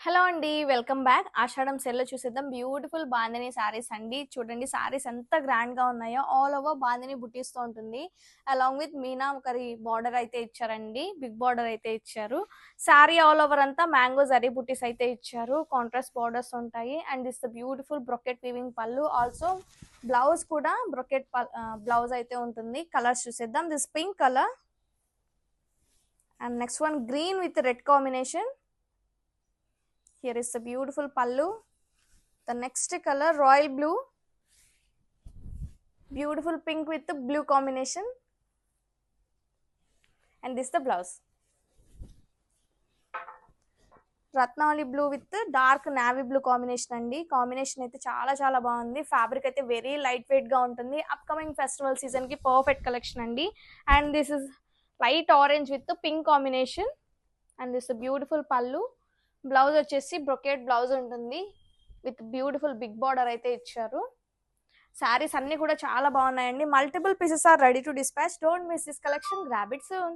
Hello అండి, welcome back. ఆషాఢం సెల్లో చూసేద్దాం. బ్యూటిఫుల్ బాందిని సారీస్ అండి. చూడండి సారీస్ ఎంత గ్రాండ్ గా ఉన్నాయో. ఆల్ ఓవర్ బాందిని బుటీస్ తో ఉంటుంది. అలాంగ్ విత్ మీనా ఒకరి బార్డర్ అయితే ఇచ్చారండి. బిగ్ బార్డర్ అయితే ఇచ్చారు. సారీ ఆల్ ఓవర్ అంతా మ్యాంగో జరీ బుటీస్ అయితే ఇచ్చారు. కాంట్రాస్ట్ బార్డర్స్ ఉంటాయి. And this the beautiful brocade weaving పళ్ళు. ఆల్సో బ్లౌజ్ కూడా బ్రొకెట్ బ్లౌజ్ అయితే ఉంటుంది. కలర్స్ చూసేద్దాం. This pink colour and next one green with red combination. Here is the beautiful pallu. The next color royal blue. Beautiful pink with the blue combination. And this is the blouse. Ratnavali blue with dark navy blue combination అండి. Combination అయితే చాలా చాలా బాగుంది. Fabric అయితే very light weight గా ఉంటుంది. Upcoming festival season కి perfect collection అండి. And this is light orange with pink combination. And this beautiful పళ్ళు. బ్లౌజ్ వచ్చేసి బ్రొకేట్ బ్లౌజ్ ఉంటుంది విత్ బ్యూటిఫుల్ బిగ్ బార్డర్ అయితే ఇచ్చారు. శారీస్ అన్ని కూడా చాలా బాగున్నాయండి. Multiple pieces are ready to dispatch. Don't miss this collection. Grab it soon.